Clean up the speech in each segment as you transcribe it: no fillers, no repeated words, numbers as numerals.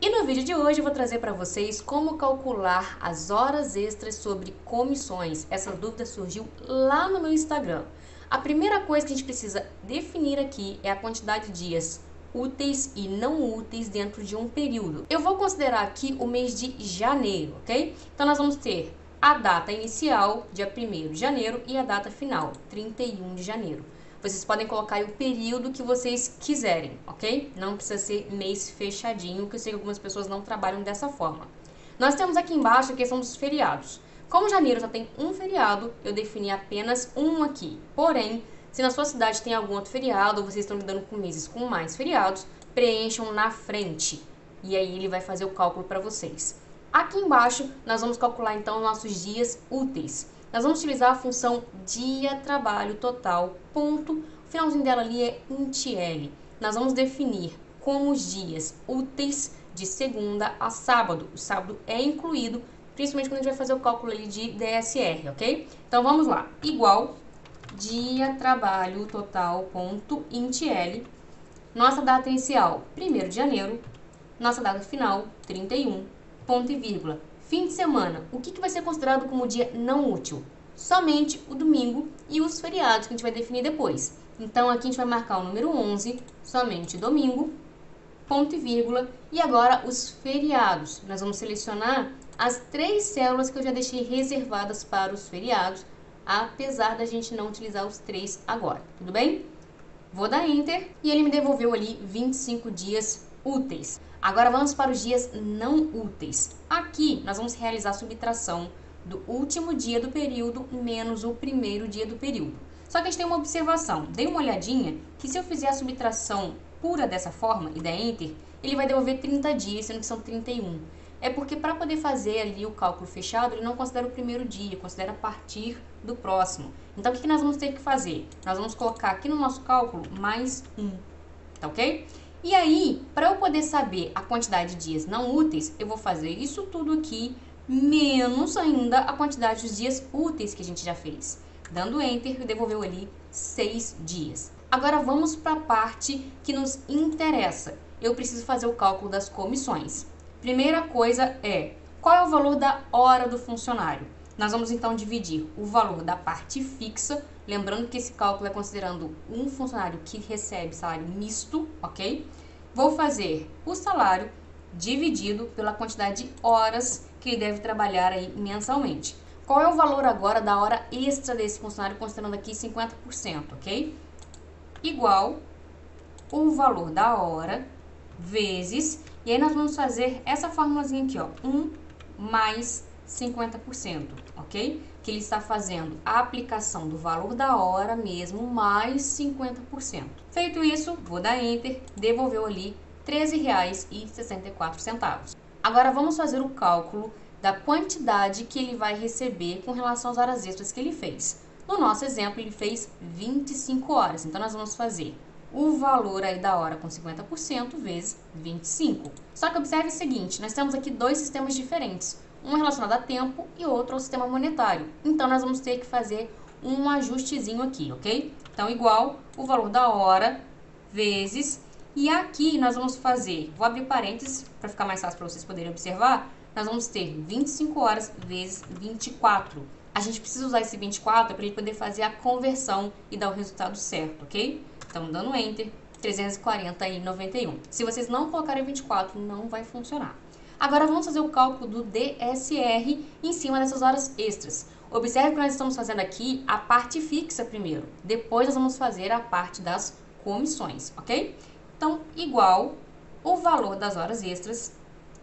E no vídeo de hoje eu vou trazer para vocês como calcular as horas extras sobre comissões. Essa dúvida surgiu lá no meu Instagram. A primeira coisa que a gente precisa definir aqui é a quantidade de dias úteis e não úteis dentro de um período. Eu vou considerar aqui o mês de janeiro, ok? Então nós vamos ter a data inicial, dia 1º de janeiro, e a data final, 31 de janeiro. Vocês podem colocar aí o período que vocês quiserem, ok? Não precisa ser mês fechadinho, que eu sei que algumas pessoas não trabalham dessa forma. Nós temos aqui embaixo a questão dos feriados. Como janeiro só tem um feriado, eu defini apenas um aqui. Porém, se na sua cidade tem algum outro feriado, ou vocês estão lidando com meses com mais feriados, preencham na frente. E aí ele vai fazer o cálculo para vocês. Aqui embaixo, nós vamos calcular então nossos dias úteis. Nós vamos utilizar a função dia trabalho total, ponto. O finalzinho dela ali é int_l. Nós vamos definir como os dias úteis de segunda a sábado. O sábado é incluído, principalmente quando a gente vai fazer o cálculo ali de DSR, ok? Então vamos lá. Igual dia trabalho total, ponto, int_l. Nossa data inicial, 1º de janeiro. Nossa data final, 31, ponto e vírgula. Fim de semana, o que vai ser considerado como dia não útil? Somente o domingo e os feriados que a gente vai definir depois. Então aqui a gente vai marcar o número 11, somente domingo, ponto e vírgula. E agora os feriados. Nós vamos selecionar as 3 células que eu já deixei reservadas para os feriados, apesar da gente não utilizar os 3 agora, tudo bem? Vou dar Enter e ele me devolveu ali 25 dias úteis. Agora vamos para os dias não úteis. Aqui nós vamos realizar a subtração do último dia do período menos o primeiro dia do período. Só que a gente tem uma observação. Dê uma olhadinha que se eu fizer a subtração pura dessa forma e der Enter, ele vai devolver 30 dias, sendo que são 31. É porque para poder fazer ali o cálculo fechado, ele não considera o primeiro dia, considera a partir do próximo. Então o que nós vamos ter que fazer? Nós vamos colocar aqui no nosso cálculo mais 1, tá ok? E aí, para eu poder saber a quantidade de dias não úteis, eu vou fazer isso tudo aqui, menos ainda a quantidade de dias úteis que a gente já fez. Dando Enter, devolveu ali 6 dias. Agora vamos para a parte que nos interessa. Eu preciso fazer o cálculo das comissões. Primeira coisa é, qual é o valor da hora do funcionário? Nós vamos então dividir o valor da parte fixa, lembrando que esse cálculo é considerando um funcionário que recebe salário misto, ok? Vou fazer o salário dividido pela quantidade de horas que ele deve trabalhar aí mensalmente. Qual é o valor agora da hora extra desse funcionário, considerando aqui 50%, ok? Igual o valor da hora vezes, e aí nós vamos fazer essa formulazinha aqui, ó, 1 mais 50%, ok? Que ele está fazendo a aplicação do valor da hora mesmo, mais 50%. Feito isso, vou dar Enter, devolveu ali R$ 13,64. Agora vamos fazer o cálculo da quantidade que ele vai receber com relação às horas extras que ele fez. No nosso exemplo, ele fez 25 horas, então nós vamos fazer o valor aí da hora com 50% vezes 25. Só que observe o seguinte, nós temos aqui 2 sistemas diferentes, um relacionado a tempo e outro ao sistema monetário. Então, nós vamos ter que fazer um ajustezinho aqui, ok? Então, igual o valor da hora vezes, e aqui nós vamos fazer, vou abrir parênteses para ficar mais fácil para vocês poderem observar, nós vamos ter 25 horas vezes 24. A gente precisa usar esse 24 para ele poder fazer a conversão e dar o resultado certo, ok? Então, dando Enter, 340,91. Se vocês não colocarem 24, não vai funcionar. Agora, vamos fazer o cálculo do DSR em cima dessas horas extras. Observe que nós estamos fazendo aqui a parte fixa primeiro. Depois, nós vamos fazer a parte das comissões, ok? Então, igual o valor das horas extras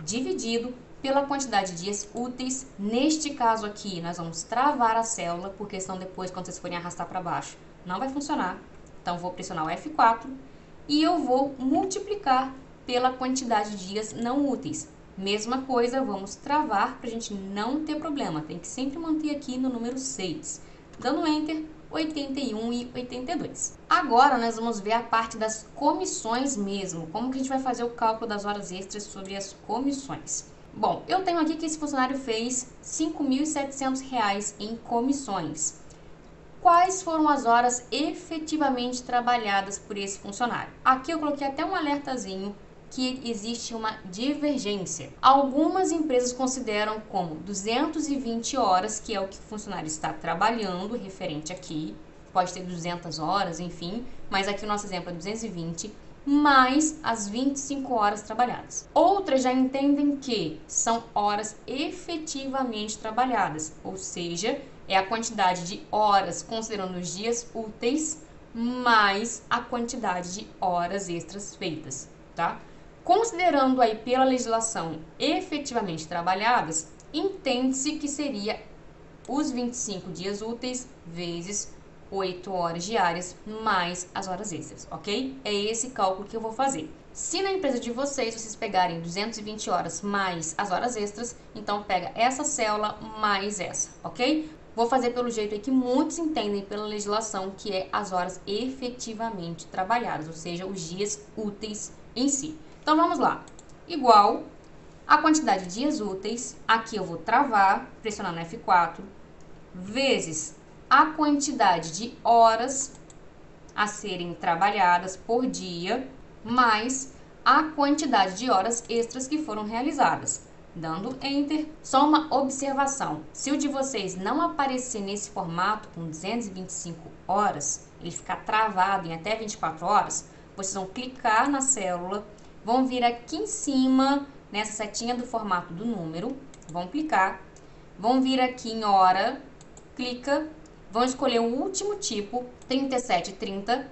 dividido pela quantidade de dias úteis. Neste caso aqui, nós vamos travar a célula, porque senão depois, quando vocês forem arrastar para baixo, não vai funcionar. Então, vou pressionar o F4 e eu vou multiplicar pela quantidade de dias não úteis. Mesma coisa, vamos travar para a gente não ter problema. Tem que sempre manter aqui no número 6. Dando Enter, 81 e 82. Agora, nós vamos ver a parte das comissões mesmo. Como que a gente vai fazer o cálculo das horas extras sobre as comissões? Bom, eu tenho aqui que esse funcionário fez R$ 5.700 em comissões. Quais foram as horas efetivamente trabalhadas por esse funcionário? Aqui eu coloquei até um alertazinho que existe uma divergência. Algumas empresas consideram como 220 horas, que é o que o funcionário está trabalhando, referente aqui, pode ter 200 horas, enfim, mas aqui o nosso exemplo é 220, mais as 25 horas trabalhadas. Outras já entendem que são horas efetivamente trabalhadas, ou seja, é a quantidade de horas considerando os dias úteis mais a quantidade de horas extras feitas, tá? Considerando aí pela legislação efetivamente trabalhadas, entende-se que seria os 25 dias úteis vezes 8 horas diárias mais as horas extras, ok? É esse cálculo que eu vou fazer. Se na empresa de vocês pegarem 220 horas mais as horas extras, então pega essa célula mais essa, ok? Vou fazer pelo jeito aí que muitos entendem pela legislação, que é as horas efetivamente trabalhadas, ou seja, os dias úteis em si. Então vamos lá. Igual a quantidade de dias úteis, aqui eu vou travar, pressionando F4, vezes a quantidade de horas a serem trabalhadas por dia, mais a quantidade de horas extras que foram realizadas. Dando Enter, só uma observação, se o de vocês não aparecer nesse formato com 225 horas, ele ficar travado em até 24 horas, vocês vão clicar na célula, vão vir aqui em cima, nessa setinha do formato do número, vão clicar, vão vir aqui em hora, clica, vão escolher o último tipo, 3730,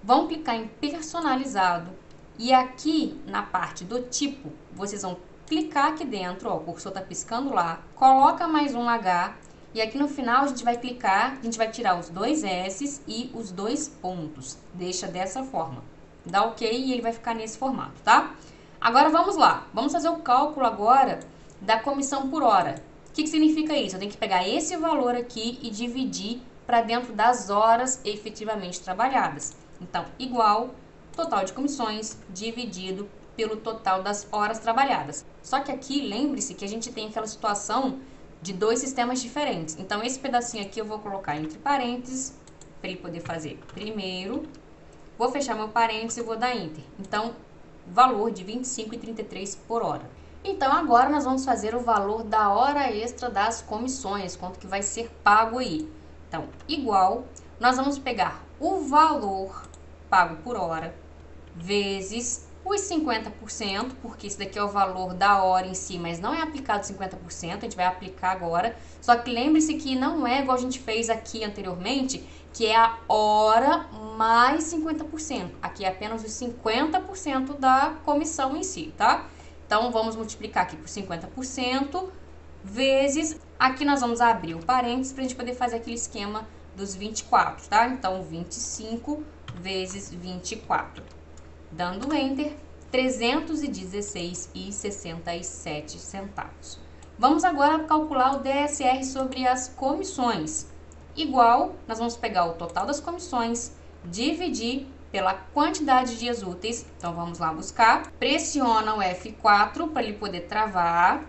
vão clicar em personalizado e aqui na parte do tipo, vocês vão clicar aqui dentro, ó, o cursor tá piscando lá, coloca mais um H e aqui no final a gente vai clicar, a gente vai tirar os dois S's e os dois pontos, deixa dessa forma, dá OK e ele vai ficar nesse formato, tá? Agora vamos lá, vamos fazer o cálculo agora da comissão por hora. O que significa isso? Eu tenho que pegar esse valor aqui e dividir para dentro das horas efetivamente trabalhadas. Então, igual total de comissões dividido pelo total das horas trabalhadas. Só que aqui, lembre-se que a gente tem aquela situação de dois sistemas diferentes. Então, esse pedacinho aqui eu vou colocar entre parênteses, para ele poder fazer primeiro. Vou fechar meu parênteses e vou dar Enter. Então, valor de 25,33 por hora. Então, agora nós vamos fazer o valor da hora extra das comissões, quanto que vai ser pago aí. Então, igual, nós vamos pegar o valor pago por hora, vezes os 50%, porque isso daqui é o valor da hora em si, mas não é aplicado 50%, a gente vai aplicar agora. Só que lembre-se que não é igual a gente fez aqui anteriormente, que é a hora mais 50%. Aqui é apenas os 50% da comissão em si, tá? Então, vamos multiplicar aqui por 50%, vezes, aqui nós vamos abrir o parênteses para a gente poder fazer aquele esquema dos 24, tá? Então, 25 vezes 24. Dando Enter, 316,67 centavos. Vamos agora calcular o DSR sobre as comissões. Igual, nós vamos pegar o total das comissões, dividir pela quantidade de dias úteis. Então, vamos lá buscar. Pressiona o F4 para ele poder travar,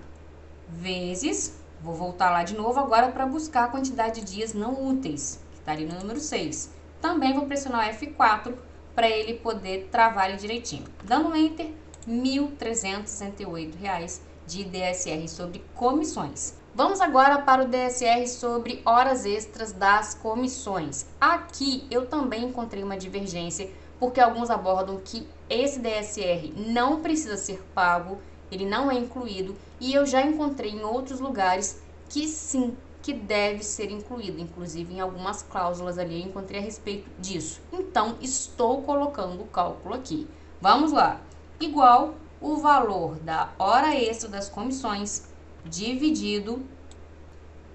vezes, vou voltar lá de novo agora para buscar a quantidade de dias não úteis, que está ali no número 6. Também vou pressionar o F4 para ele poder travar ele direitinho. Dando Enter, R$ 1.368 de DSR sobre comissões. Vamos agora para o DSR sobre horas extras das comissões. Aqui eu também encontrei uma divergência, porque alguns abordam que esse DSR não precisa ser pago, ele não é incluído, e eu já encontrei em outros lugares que sim, que deve ser incluído, inclusive em algumas cláusulas ali eu encontrei a respeito disso. Então, estou colocando o cálculo aqui. Vamos lá. Igual o valor da hora extra das comissões dividido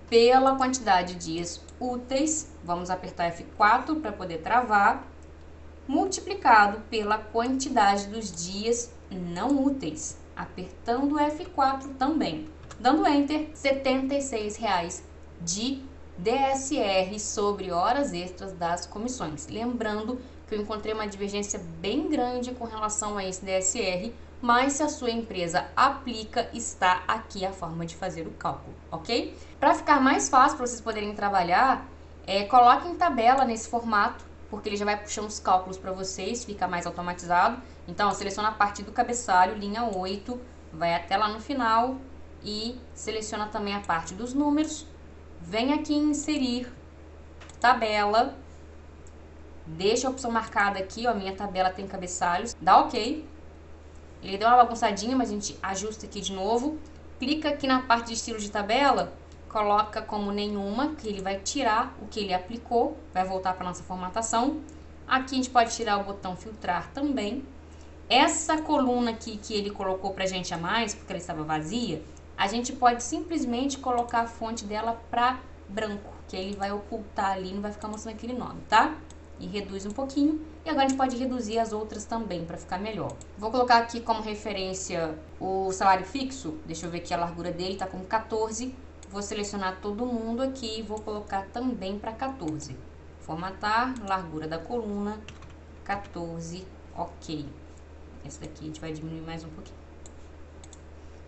pela quantidade de dias úteis, vamos apertar F4 para poder travar, multiplicado pela quantidade dos dias não úteis, apertando F4 também. Dando Enter, R$ 76,00 de DSR sobre horas extras das comissões. Lembrando que eu encontrei uma divergência bem grande com relação a esse DSR, mas se a sua empresa aplica, está aqui a forma de fazer o cálculo, ok? Para ficar mais fácil para vocês poderem trabalhar, coloque em tabela nesse formato, porque ele já vai puxando os cálculos para vocês, fica mais automatizado. Então, ó, seleciona a parte do cabeçalho, linha 8, vai até lá no final e seleciona também a parte dos números. Vem aqui em inserir tabela, deixa a opção marcada aqui, ó, minha tabela tem cabeçalhos, dá OK. Ele deu uma bagunçadinha, mas a gente ajusta aqui de novo. Clica aqui na parte de estilo de tabela, coloca como nenhuma, que ele vai tirar o que ele aplicou, vai voltar para nossa formatação. Aqui a gente pode tirar o botão filtrar também. Essa coluna aqui que ele colocou pra gente a mais, porque ela estava vazia, a gente pode simplesmente colocar a fonte dela para branco, que aí ele vai ocultar ali, não vai ficar mostrando aquele nome, tá? E reduz um pouquinho. E agora a gente pode reduzir as outras também, para ficar melhor. Vou colocar aqui como referência o salário fixo. Deixa eu ver aqui a largura dele, tá com 14. Vou selecionar todo mundo aqui e vou colocar também para 14. Formatar, largura da coluna, 14, OK. Esse daqui a gente vai diminuir mais um pouquinho.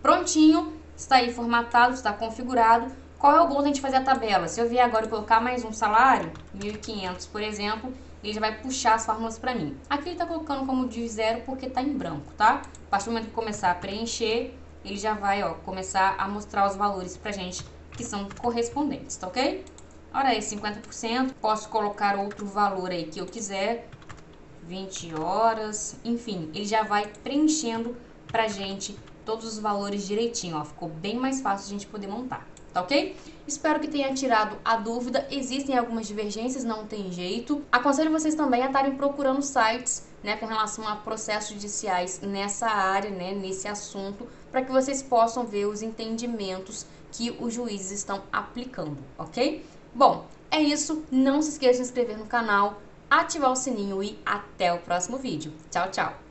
Prontinho, está aí formatado, está configurado. Qual é o bom da gente fazer a tabela? Se eu vier agora e colocar mais um salário, 1.500, por exemplo, ele já vai puxar as fórmulas para mim. Aqui ele está colocando como de 0 porque está em branco, tá? A partir do momento que começar a preencher, ele já vai, ó, começar a mostrar os valores pra gente que são correspondentes, tá ok? Ora aí, 50%. Posso colocar outro valor aí que eu quiser. 20 horas, enfim, ele já vai preenchendo pra gente todos os valores direitinho, ó. Ficou bem mais fácil a gente poder montar, tá ok? Espero que tenha tirado a dúvida. Existem algumas divergências, não tem jeito. Aconselho vocês também a estarem procurando sites, né, com relação a processos judiciais nessa área, né, nesse assunto, para que vocês possam ver os entendimentos que os juízes estão aplicando, ok? Bom, é isso. Não se esqueça de se inscrever no canal, ativar o sininho e até o próximo vídeo. Tchau, tchau!